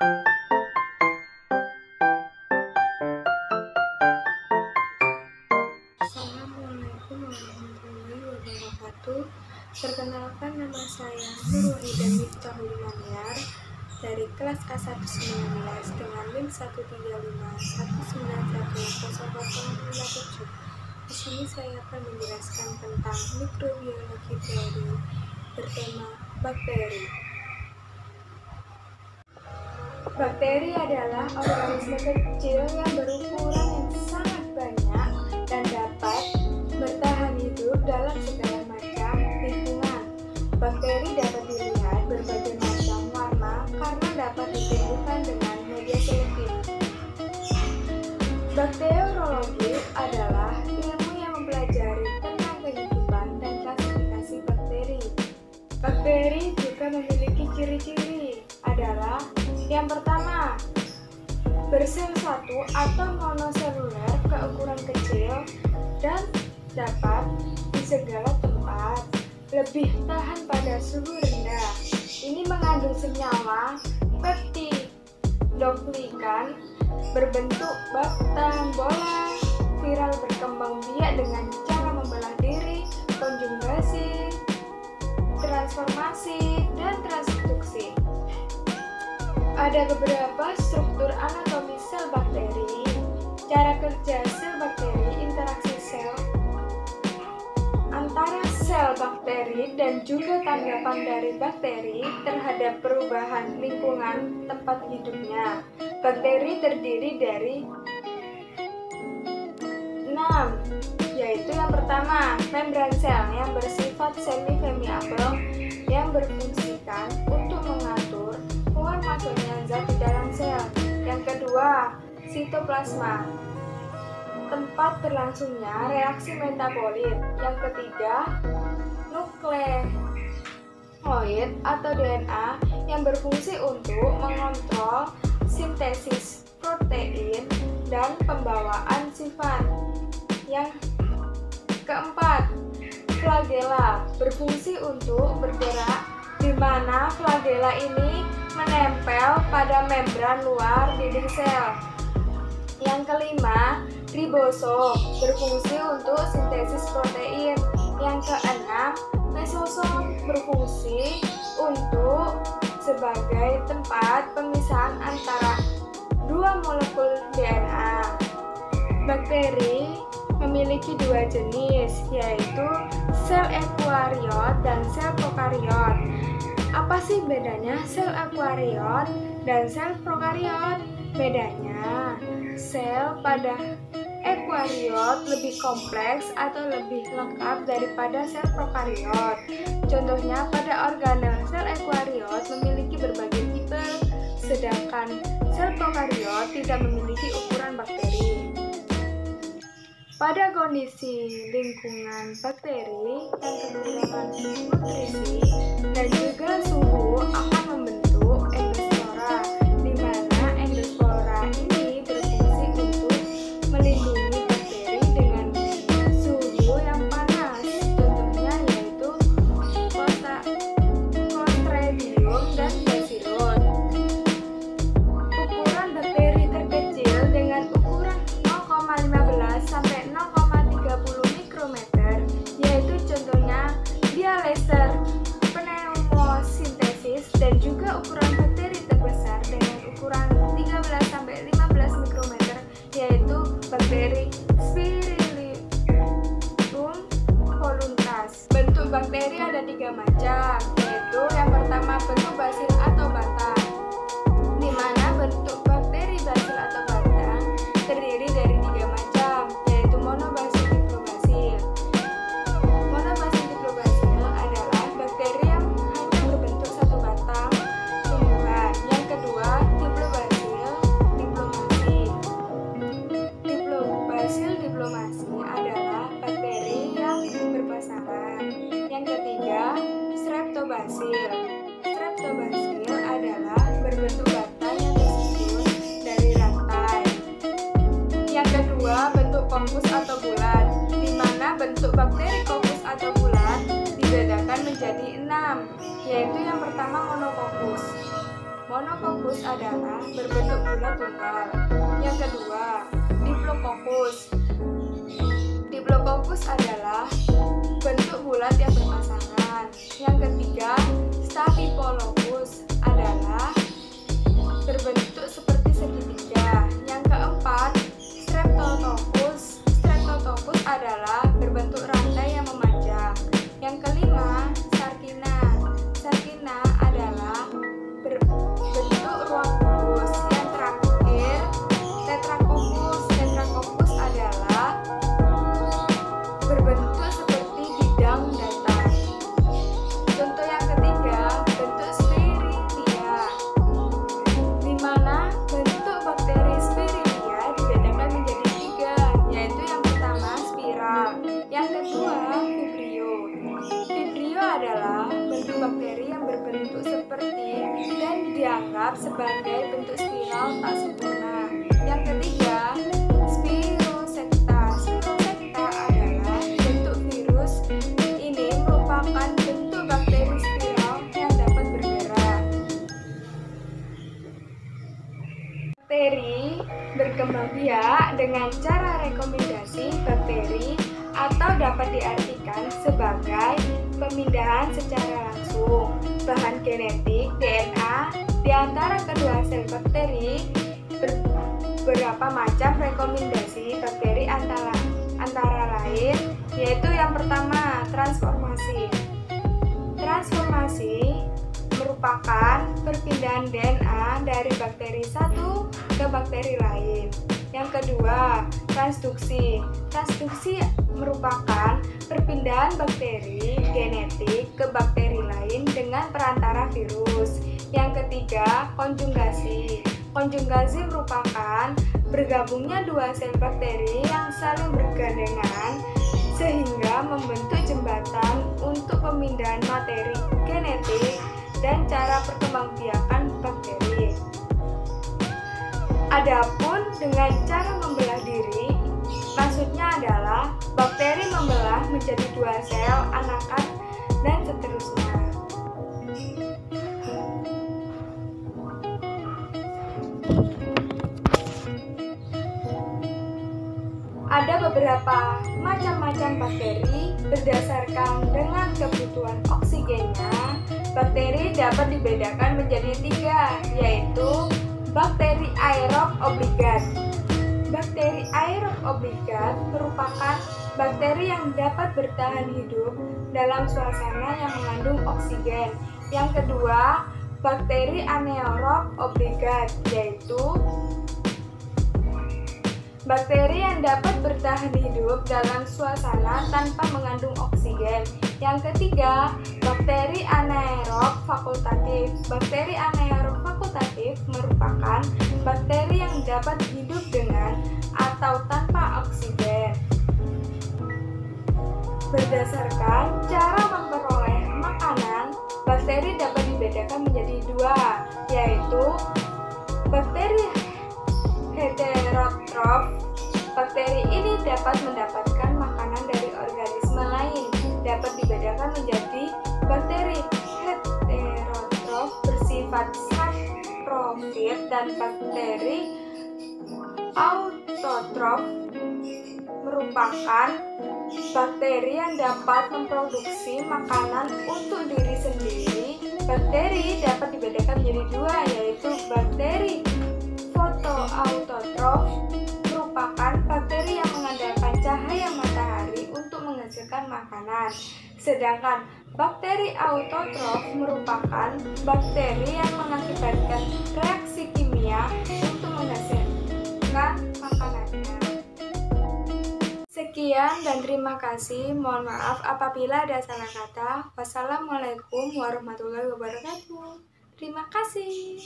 Assalamualaikum warahmatullahi wabarakatuh. Perkenalkan, nama saya Nur Wahida Miftahul Maniar dari kelas A119 dengan NIM 13519100057. Di sini saya akan menjelaskan tentang mikrobiologi teori bertema bakteri. Bakteri adalah organisme kecil yang berukuran yang sangat banyak dan dapat bertahan hidup dalam segala macam lingkungan. Bakteri dapat dilihat berbagai macam warna karena dapat ditumbuhkan dengan media selektif. Bakteriologi adalah ilmu yang mempelajari tentang kehidupan dan klasifikasi bakteri. Bakteri juga memiliki ciri-ciri adalah yang pertama, bersel satu atau monoseluler keukuran kecil dan dapat di segala tempat, lebih tahan pada suhu rendah. Ini mengandung senyawa peptidoglikan berbentuk batang bola, viral berkembang biak dengan cara membelah diri, konjugasi, transformasi, dan transduksi. Ada beberapa struktur anatomi sel bakteri, cara kerja sel bakteri, interaksi sel antara sel bakteri dan juga tanggapan dari bakteri terhadap perubahan lingkungan tempat hidupnya. Bakteri terdiri dari 6, yaitu yang pertama, membran sel yang bersifat semi-permeable yang berfungsikan untuk mengatur keluar masuknya zat di dalam sel. Yang kedua, sitoplasma, tempat berlangsungnya reaksi metabolit. Yang ketiga, nukleoid atau DNA yang berfungsi untuk mengontrol sintesis protein dan pembawaan sifat. Yang keempat, flagela berfungsi untuk bergerak, di mana flagela ini menempel pada membran luar dinding sel. Yang kelima, ribosom berfungsi untuk sintesis protein. Yang keenam, mesosom berfungsi untuk sebagai tempat pemisahan antara dua molekul DNA. Bakteri memiliki dua jenis, yaitu sel eukariot dan sel prokariot. Apa sih bedanya sel eukariot dan sel prokariot? Bedanya, sel pada eukariot lebih kompleks atau lebih lengkap daripada sel prokariot. Contohnya, pada organel sel eukariot memiliki berbagai tipe, sedangkan sel prokariot tidak memiliki ukuran bakteri. Pada kondisi lingkungan bakteri dan kekurangan nutrisi dan juga suhu akan membentuk endospora, di mana endospora ini berfungsi untuk melindungi bakteri dengan suhu yang panas. Contohnya yaitu Clostridium dan Bacillus. Ukuran bakteri terkecil dengan ukuran 0,15 sampai 0,30 mikrometer, yaitu contohnya Dialyser, pneumosintesis, dan juga ukuran bakteri terbesar dengan ukuran 13 sampai 15 mikrometer, yaitu bakteri Spirillum voluntas. Bentuk bakteri ada 3 macam, yaitu yang pertama bentuk basil atau batang, di mana bentuk bakteri basil atau batang terdiri dari 3 macam, yaitu monobasil, diplobasil. Monobasil diplobasil adalah bakteri yang hanya berbentuk satu batang tumbuhan. Yang kedua, diplobasil diplomasi. Diplobasil diplomasi adalah bakteri yang berpasangan. Yang ketiga, streptobasil. Streptobasil adalah berbentuk batang yang tersusun dari rantai. Yang kedua, bentuk konvus atau bulat, di mana bentuk bakteri konvus atau bulat dibedakan menjadi 6, yaitu yang pertama monococcus. Monococcus adalah berbentuk bulat tunggal. Yang kedua, Diplococcus. Diplococcus adalah bentuk bulat yang berpasangan. Yang ketiga, Staphylococcus adalah berbentuk seperti segitiga. Yang keempat, Streptococcus. Streptococcus adalah berbentuk rantai yang memanjang. Yang kelima, Sarkina. Sarkina adalah berbentuk ruang kubus. Yang terakhir, Tetracoccus. Tetracoccus adalah berbentuk seperti bidang datar. Contoh yang ketiga, bentuk Spirilia, di mana bentuk bakteri Spirilia dibedakan menjadi tiga, yaitu yang pertama spiral, yang kedua vibrio. Vibrio adalah bentuk bakteri yang berbentuk seperti dan dianggap sebagai bentuk spiral tak sempurna. Yang ketiga, Spirosecta. Spirosecta adalah bentuk virus. Ini merupakan bentuk bakteri spiral yang dapat bergerak. Bakteri berkembang biak dengan cara rekomendasi bakteri atau dapat diartikan sebagai pemindahan secara langsung bahan genetik DNA di antara kedua sel bakteri. Beberapa macam rekomendasi bakteri antara lain yaitu yang pertama, transformasi. Transformasi merupakan perpindahan DNA dari bakteri satu ke bakteri lain. Yang kedua, transduksi. Transduksi merupakan perpindahan bakteri genetik ke bakteri lain dengan perantara virus. Yang ketiga, konjugasi. Konjugasi merupakan bergabungnya dua sel bakteri yang saling bergandengan sehingga membentuk jembatan untuk pemindahan materi genetik dan cara perkembangbiakan bakteri. Adapun dengan cara membelah diri, maksudnya adalah bakteri membelah menjadi dua sel anakan dan seterusnya. Ada beberapa macam-macam bakteri berdasarkan dengan kebutuhan oksigennya. Bakteri dapat dibedakan menjadi tiga, yaitu bakteri aerob obligat. Bakteri aerob obligat merupakan bakteri yang dapat bertahan hidup dalam suasana yang mengandung oksigen. Yang kedua, bakteri anaerob obligat, yaitu bakteri yang dapat bertahan hidup dalam suasana tanpa mengandung oksigen. Yang ketiga, bakteri anaerob fakultatif. Bakteri anaerob fakultatif merupakan bakteri yang dapat hidup dengan atau tanpa oksigen. Berdasarkan cara memperoleh makanan, bakteri dapat dibedakan menjadi dua, yaitu bakteri heterotrof. Bakteri ini dapat mendapatkan makanan dari organisme lain. Dapat dibedakan menjadi bakteri heterotrof bersifat saprofit dan bakteri autotrof merupakan bakteri yang dapat memproduksi makanan untuk diri sendiri. Bakteri dapat dibedakan menjadi dua, yaitu bakteri fotoautotrof merupakan bakteri yang mengandalkan cahaya matahari untuk menghasilkan makanan. Sedangkan bakteri autotrof merupakan bakteri yang mengakibatkan reaksi kimia untuk menghasilkan makanannya. Sekian dan terima kasih. Mohon maaf apabila ada salah kata. Wassalamualaikum warahmatullahi wabarakatuh. Terima kasih.